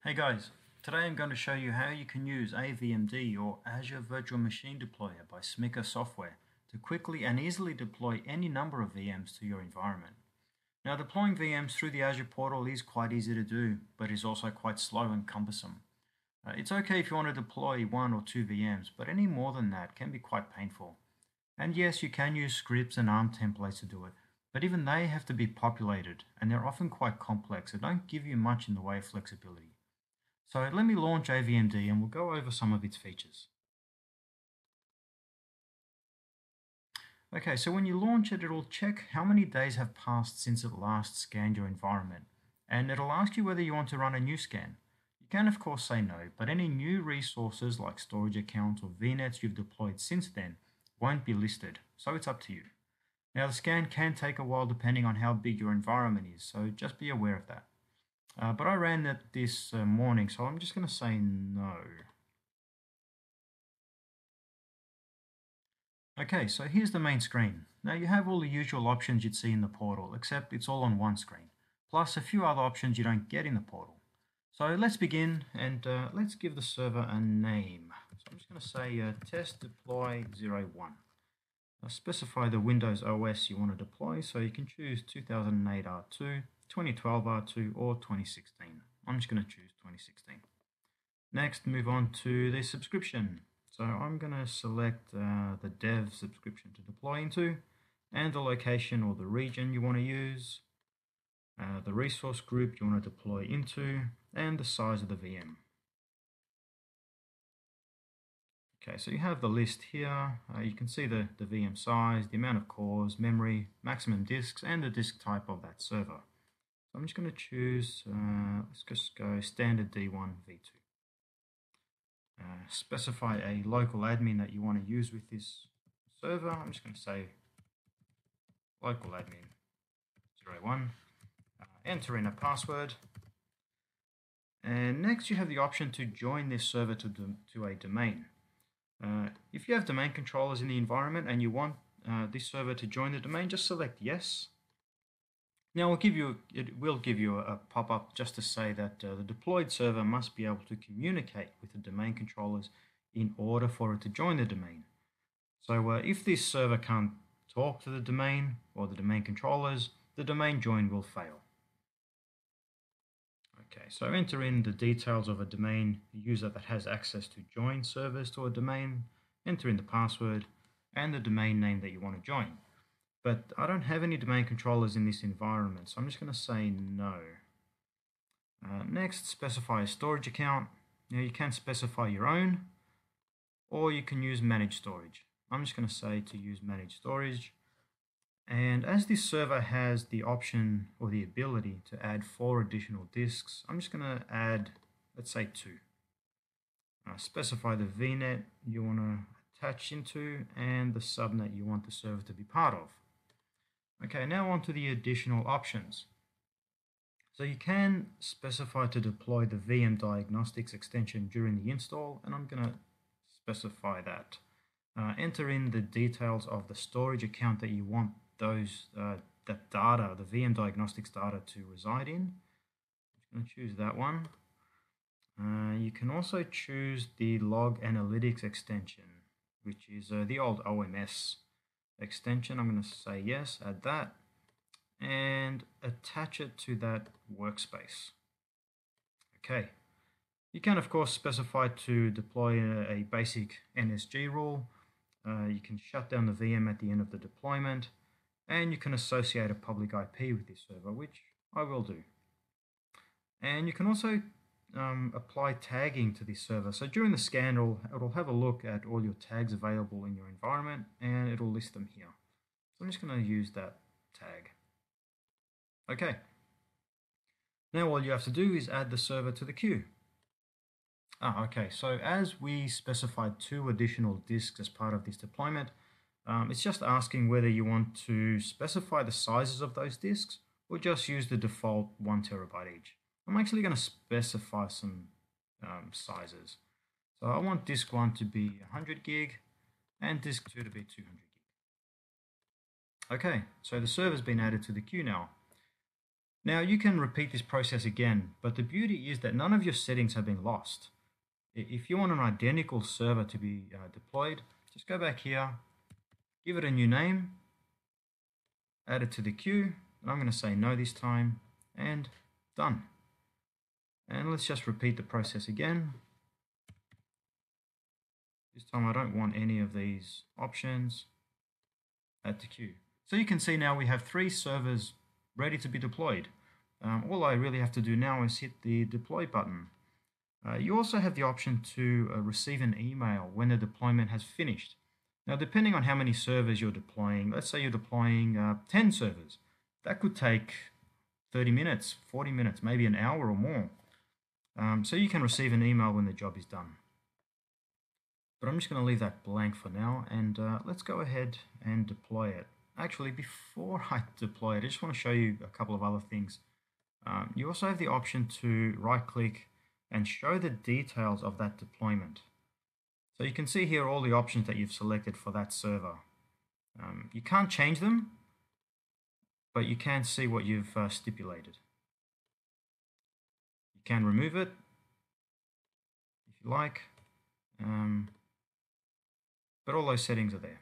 Hey guys, today I'm going to show you how you can use AVMD or Azure Virtual Machine Deployer by SmiKar software to quickly and easily deploy any number of VMs to your environment. Now deploying VMs through the Azure portal is quite easy to do, but is also quite slow and cumbersome. It's okay if you want to deploy 1 or 2 VMs, but any more than that can be quite painful. And yes, you can use scripts and ARM templates to do it, but even they have to be populated, and they're often quite complex and don't give you much in the way of flexibility. So let me launch AVMD and we'll go over some of its features. Okay, so when you launch it, it'll check how many days have passed since it last scanned your environment, and it'll ask you whether you want to run a new scan. You can of course say no, but any new resources like storage accounts or VNets you've deployed since then won't be listed, so it's up to you. Now the scan can take a while depending on how big your environment is, so just be aware of that. But I ran it this morning, so I'm just going to say no. Okay, so here's the main screen. Now you have all the usual options you'd see in the portal, except it's all on one screen, plus a few other options you don't get in the portal. So let's begin, and let's give the server a name. So I'm just going to say test deploy 01. Now specify the Windows OS you want to deploy, so you can choose 2008 R2, 2012 R2 or 2016. I'm just going to choose 2016. Next, move on to the subscription. So I'm going to select the dev subscription to deploy into, and the location or the region you want to use, the resource group you want to deploy into, and the size of the VM. Okay, so you have the list here. You can see the VM size, the amount of cores, memory, maximum disks, and the disk type of that server. So I'm just going to choose, let's just go standard D1 V2. Specify a local admin that you want to use with this server. I'm just going to say local admin 01. Enter in a password. And next you have the option to join this server to a domain. If you have domain controllers in the environment and you want this server to join the domain, just select yes. Now it will give you a pop-up just to say that the deployed server must be able to communicate with the domain controllers in order for it to join the domain. So if this server can't talk to the domain or the domain controllers, the domain join will fail. Okay, so enter in the details of a domain user that has access to join servers to a domain, enter in the password and the domain name that you want to join. But I don't have any domain controllers in this environment, so I'm just going to say no. Next, specify a storage account. Now you can specify your own, or you can use managed storage. I'm just going to say to use managed storage. And as this server has the option or the ability to add 4 additional disks, I'm just going to add, let's say 2. Specify the VNet you want to attach into and the subnet you want the server to be part of. Okay, now on to the additional options. So you can specify to deploy the VM Diagnostics extension during the install, and I'm going to specify that. Enter in the details of the storage account that you want that data, the VM Diagnostics data, to reside in. I'm just going to choose that one. You can also choose the Log Analytics extension, which is the old OMS extension. I'm going to say yes, add that, and attach it to that workspace. Okay, you can of course specify to deploy a basic NSG rule. You can shut down the VM at the end of the deployment, and you can associate a public IP with this server, which I will do. And you can also apply tagging to this server. So during the scan, it'll have a look at all your tags available in your environment, and it'll list them here. So I'm just going to use that tag. Okay. Now all you have to do is add the server to the queue. Okay, so as we specified 2 additional disks as part of this deployment, it's just asking whether you want to specify the sizes of those disks or just use the default 1 terabyte each. I'm actually going to specify some sizes. So I want disk 1 to be 100 gig and disk 2 to be 200 gig. Okay, so the server's been added to the queue now. Now you can repeat this process again, but the beauty is that none of your settings have been lost. If you want an identical server to be deployed, just go back here, give it a new name, add it to the queue, and I'm going to say no this time, and done. And let's just repeat the process again. This time I don't want any of these options. Add to queue. So you can see now we have 3 servers ready to be deployed. All I really have to do now is hit the deploy button. You also have the option to receive an email when the deployment has finished. Now, depending on how many servers you're deploying, let's say you're deploying 10 servers, that could take 30 minutes, 40 minutes, maybe an hour or more. So you can receive an email when the job is done. But I'm just going to leave that blank for now, and let's go ahead and deploy it. Actually, before I deploy it, I just want to show you a couple of other things. You also have the option to right-click and show the details of that deployment. So you can see here all the options that you've selected for that server. You can't change them, but you can see what you've stipulated. You can remove it if you like, but all those settings are there.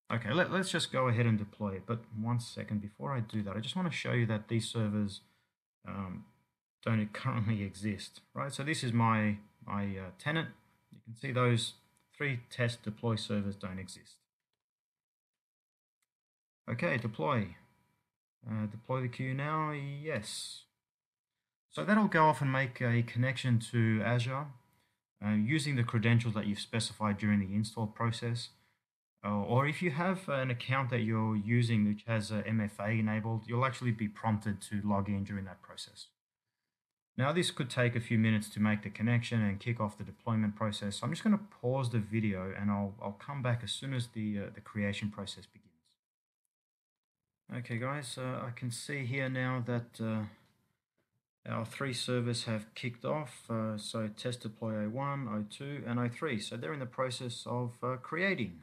Okay, let's just go ahead and deploy it, but 1 second before I do that, I just want to show you that these servers don't currently exist, right? So this is my tenant. You can see those 3 test deploy servers don't exist. Okay, deploy. Deploy the queue now, yes. So that'll go off and make a connection to Azure using the credentials that you've specified during the install process. Or if you have an account that you're using which has MFA enabled, you'll actually be prompted to log in during that process. Now this could take a few minutes to make the connection and kick off the deployment process. So I'm just going to pause the video and I'll come back as soon as the creation process begins. Okay guys, I can see here now that our 3 servers have kicked off. So test deploy O1, O2 and O3. So they're in the process of creating.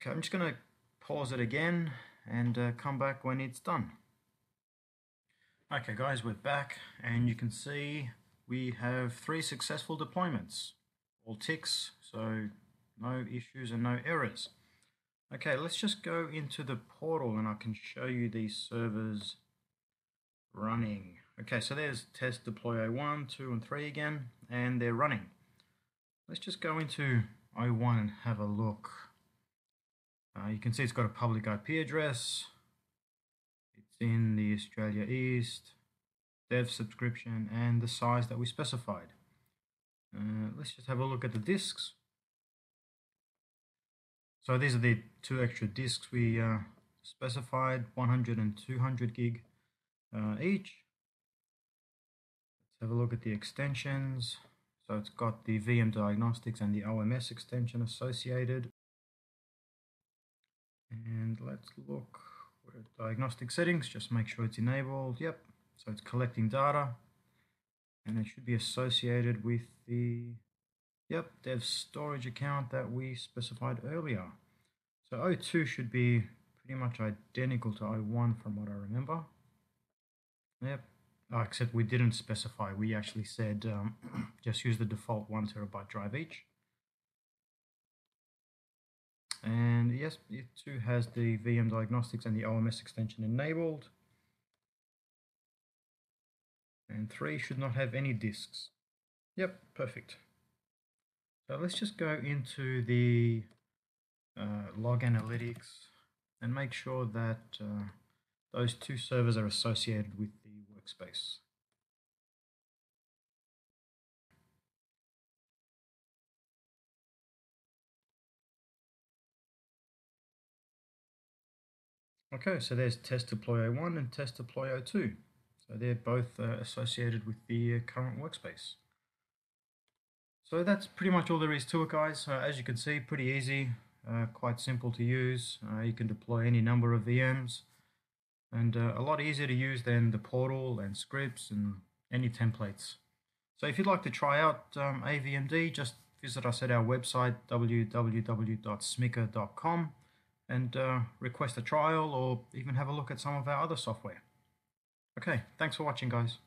Okay, I'm just going to pause it again and come back when it's done. Okay guys, we're back and you can see we have 3 successful deployments. All ticks, so no issues and no errors. Okay, let's just go into the portal and I can show you these servers running. Okay, so there's test deploy O1, 2 and 3 again, and they're running. Let's just go into O1 and have a look. You can see it's got a public IP address. It's in the Australia East, dev subscription, and the size that we specified. Let's just have a look at the disks. So these are the 2 extra disks we specified, 100 and 200 gig each. Let's have a look at the extensions. So it's got the VM Diagnostics and the OMS extension associated. And let's look at diagnostic settings, just make sure it's enabled. Yep, so it's collecting data and it should be associated with the dev storage account that we specified earlier. So O2 should be pretty much identical to O1 from what I remember. Yep, except we didn't specify. We actually said just use the default 1 terabyte drive each. And yes, it too has the VM Diagnostics and the OMS extension enabled. And 3 should not have any disks. Yep, perfect. So let's just go into the log analytics and make sure that those 2 servers are associated with the workspace. Okay, so there's test deploy O1 and test deploy O2. So they're both associated with the current workspace. So that's pretty much all there is to it, guys. As you can see, pretty easy, quite simple to use. You can deploy any number of VMs and a lot easier to use than the portal and scripts and any templates. So if you'd like to try out AVMD, just visit us at our website www.smikar.com and request a trial or even have a look at some of our other software. Okay, thanks for watching, guys.